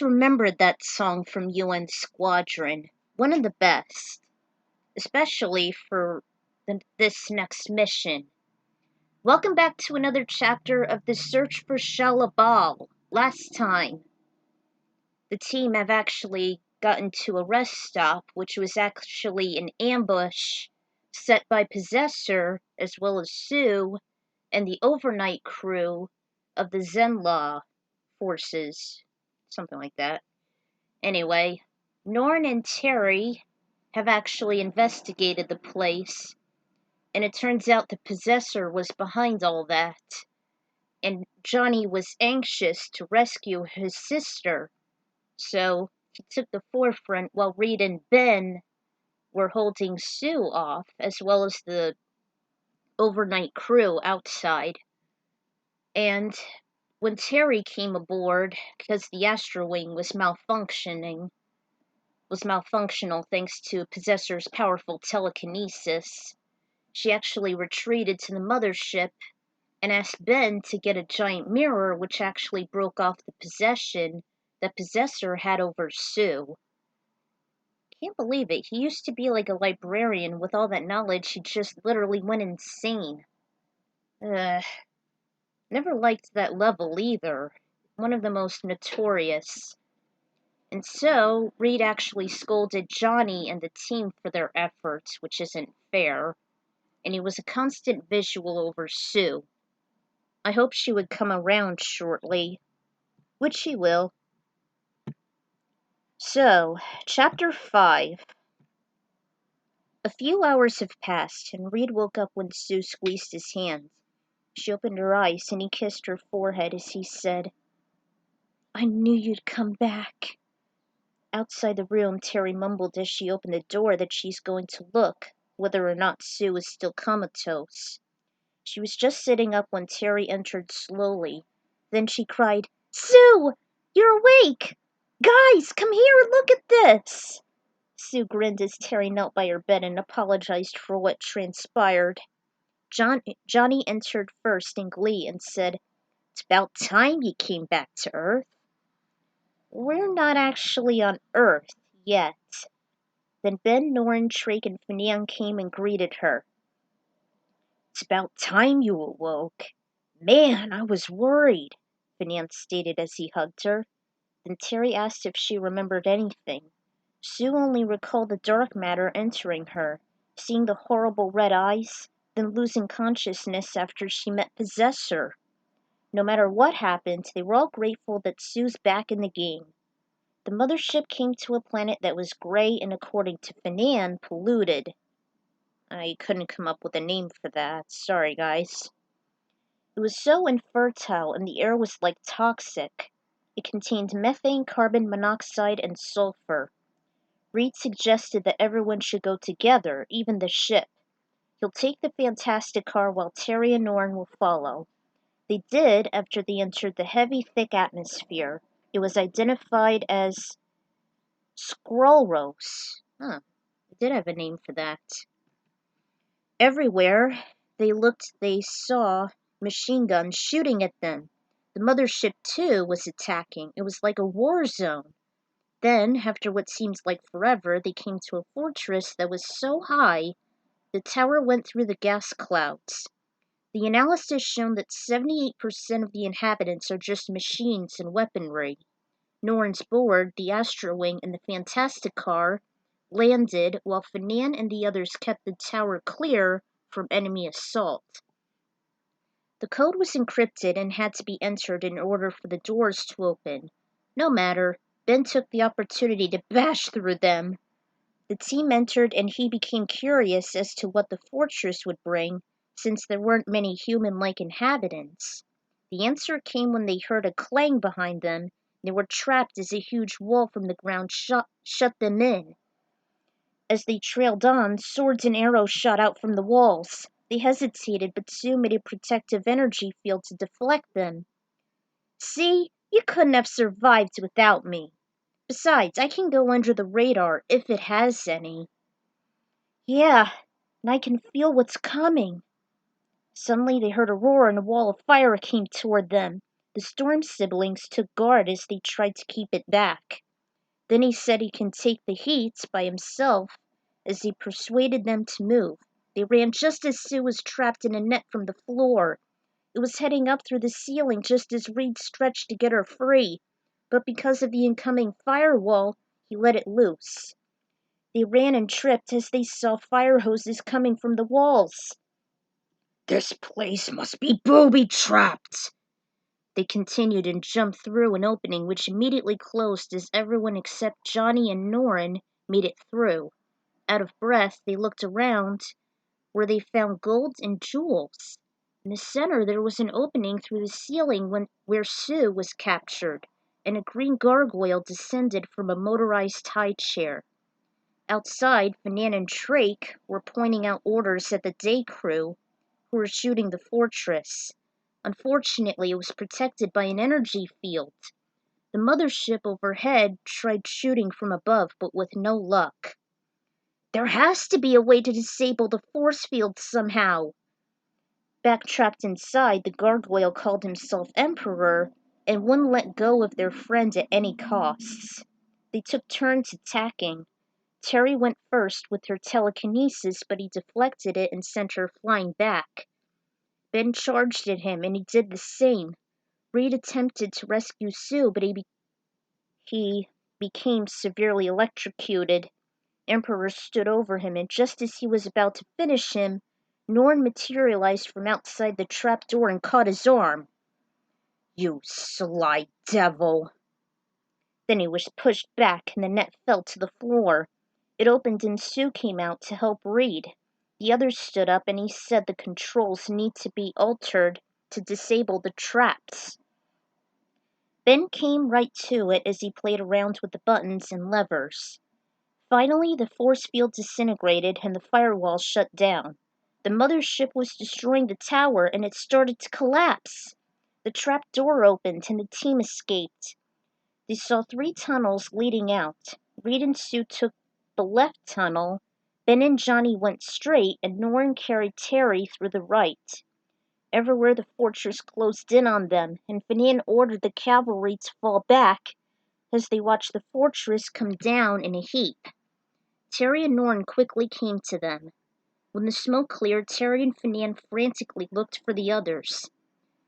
always remembered that song from UN Squadron. One of the best, especially for this next mission. Welcome back to another chapter of the search for Shalla-Bal. Last time, the team have actually gotten to a rest stop, which was actually an ambush set by Possessor as well as Sue and the overnight crew of the Zenn-la forces. Something like that. Anyway, Norrin and Terry have actually investigated the place, and it turns out the Possessor was behind all that, and Johnny was anxious to rescue his sister, so he took the forefront while Reed and Ben were holding Sue off, as well as the overnight crew outside. And when Terry came aboard, because the Astro Wing was malfunctional thanks to Possessor's powerful telekinesis, she actually retreated to the mothership and asked Ben to get a giant mirror, which actually broke off the possession that Possessor had over Sue. Can't believe it. He used to be like a librarian. With all that knowledge, he just literally went insane. Never liked that level either. One of the most notorious. And so, Reed actually scolded Johnny and the team for their efforts, which isn't fair, and he was a constant visual over Sue. I hope she would come around shortly, which she will. So, Chapter 5. A few hours have passed, and Reed woke up when Sue squeezed his hand. She opened her eyes, and he kissed her forehead as he said, "I knew you'd come back." Outside the room, Terry mumbled as she opened the door that she's going to look, whether or not Sue is still comatose. She was just sitting up when Terry entered slowly. Then she cried, "Sue! You're awake! Guys, come here and look at this!" Sue grinned as Terry knelt by her bed and apologized for what transpired. Johnny entered first in glee and said, "It's about time you came back to Earth." "We're not actually on Earth yet." Then Ben, Norrin, Trake, and Finian came and greeted her. "It's about time you awoke. Man, I was worried," Finian stated as he hugged her. Then Terry asked if she remembered anything. Sue only recalled the dark matter entering her, seeing the horrible red eyes, then losing consciousness after she met Possessor. No matter what happened, they were all grateful that Sue's back in the game. The mothership came to a planet that was gray and, according to Finian, polluted. I couldn't come up with a name for that. Sorry, guys. It was so infertile and the air was like toxic. It contained methane, carbon monoxide, and sulfur. Reed suggested that everyone should go together, even the ship. He'll take the Fantastic Car while Terry and Norrin will follow. They did after they entered the heavy, thick atmosphere. It was identified as Skulros. It did have a name for that. Everywhere they looked, they saw machine guns shooting at them. The mothership, too, was attacking. It was like a war zone. Then, after what seems like forever, they came to a fortress that was so high, the tower went through the gas clouds. The analysis showed that 78% of the inhabitants are just machines and weaponry. Norrin's board, the Astro Wing, and the Fantastic Car landed while Finian and the others kept the tower clear from enemy assault. The code was encrypted and had to be entered in order for the doors to open. No matter, Ben took the opportunity to bash through them. The team entered and he became curious as to what the fortress would bring, since there weren't many human-like inhabitants. The answer came when they heard a clang behind them. They were trapped as a huge wall from the ground shut them in. As they trailed on, swords and arrows shot out from the walls. They hesitated, but Sue made a protective energy field to deflect them. "See, you couldn't have survived without me. Besides, I can go under the radar if it has any." "Yeah, and I can feel what's coming." Suddenly they heard a roar and a wall of fire came toward them. The Storm siblings took guard as they tried to keep it back. Then he said he can take the heat by himself as he persuaded them to move. They ran just as Sue was trapped in a net from the floor. It was heading up through the ceiling just as Reed stretched to get her free, but because of the incoming firewall, he let it loose. They ran and tripped as they saw fire hoses coming from the walls. "This place must be booby-trapped," They continued and jumped through an opening which immediately closed as everyone except Johnny and Norrin made it through. Out of breath, they looked around, where they found gold and jewels. In the center, there was an opening through the ceiling where Sue was captured, and a green gargoyle descended from a motorized high chair. Outside, Fanan and Drake were pointing out orders at the day crew, who were shooting the fortress. Unfortunately, it was protected by an energy field. The mothership overhead tried shooting from above, but with no luck. "There has to be a way to disable the force field somehow." Back trapped inside, the gargoyle called himself Emperor and wouldn't let go of their friend at any costs. They took turns attacking. Terry went first with her telekinesis, but he deflected it and sent her flying back. Ben charged at him, and he did the same. Reed attempted to rescue Sue, but he became severely electrocuted. Emperor stood over him, and just as he was about to finish him, Norrin materialized from outside the trapdoor and caught his arm. "You sly devil!" Then he was pushed back, and the net fell to the floor. It opened and Sue came out to help Reed. The others stood up, and he said the controls need to be altered to disable the traps. Ben came right to it as he played around with the buttons and levers. Finally, the force field disintegrated and the firewall shut down. The mothership was destroying the tower, and it started to collapse. The trap door opened, and the team escaped. They saw 3 tunnels leading out. Reed and Sue took the left tunnel. Ben and Johnny went straight, and Norrin carried Terry through the right. Everywhere the fortress closed in on them, and Fanan ordered the cavalry to fall back as they watched the fortress come down in a heap. Terry and Norrin quickly came to them. When the smoke cleared, Terry and Fanan frantically looked for the others.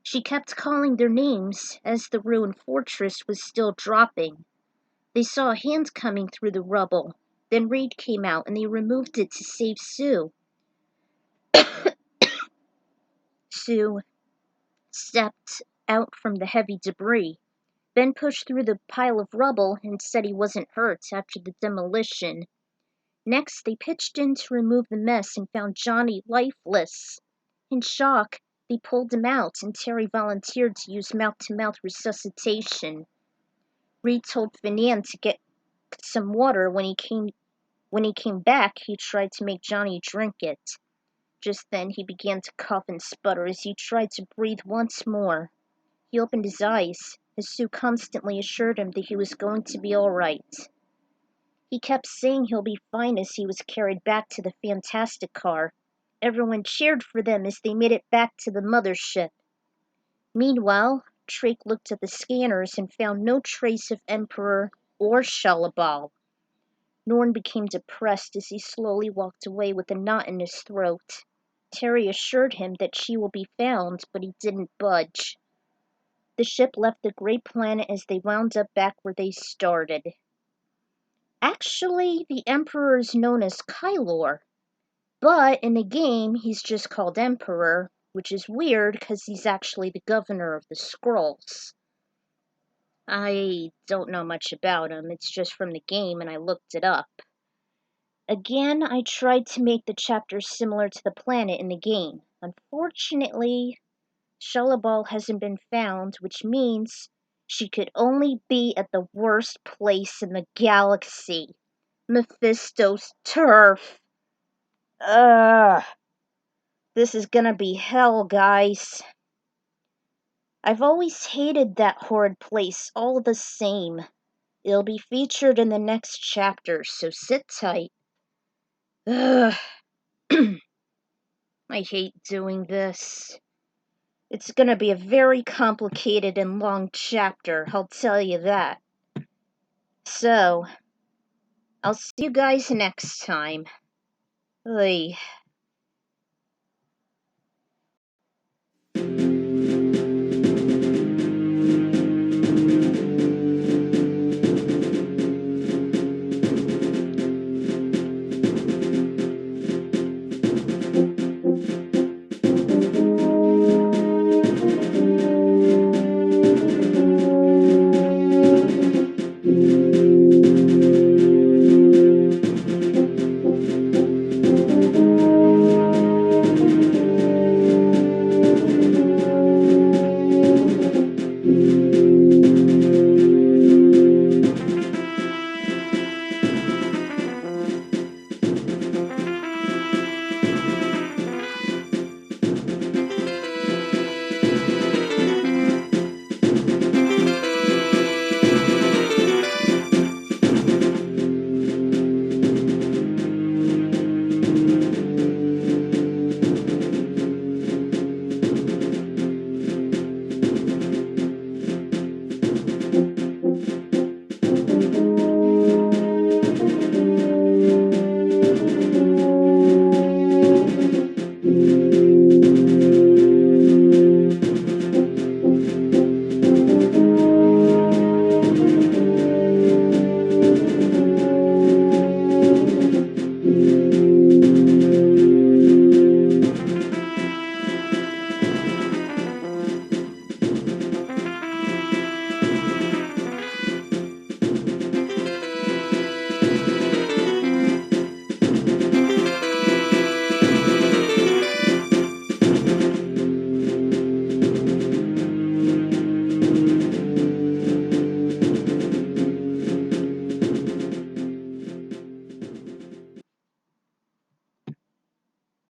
She kept calling their names as the ruined fortress was still dropping. They saw a hand coming through the rubble. Then Reed came out, and they removed it to save Sue. Sue stepped out from the heavy debris. Ben pushed through the pile of rubble and said he wasn't hurt after the demolition. Next, they pitched in to remove the mess and found Johnny lifeless. In shock, they pulled him out, and Terry volunteered to use mouth-to-mouth resuscitation. Reed told Fanan to get some water. When he came back, he tried to make Johnny drink it. Just then, he began to cough and sputter as he tried to breathe once more. He opened his eyes, as Sue constantly assured him that he was going to be all right. He kept saying he'll be fine as he was carried back to the Fantastic Car. Everyone cheered for them as they made it back to the mothership. Meanwhile, Drake looked at the scanners and found no trace of Emperor or Shalla-Bal. Norrin became depressed as he slowly walked away with a knot in his throat. Terry assured him that she will be found, but he didn't budge. The ship left the Great Planet as they wound up back where they started. Actually, the Emperor is known as Kylor, but in the game he's just called Emperor, which is weird because he's actually the governor of the Skulros. I don't know much about him, it's just from the game and I looked it up. Again, I tried to make the chapters similar to the planet in the game. Unfortunately, Shalla-Bal hasn't been found, which means she could only be at the worst place in the galaxy. Mephisto's turf. Ugh. This is gonna be hell, guys. I've always hated that horrid place all the same. It'll be featured in the next chapter, so sit tight. Ugh. I hate doing this. It's gonna be a very complicated and long chapter, I'll tell you that. So, I'll see you guys next time. Oy.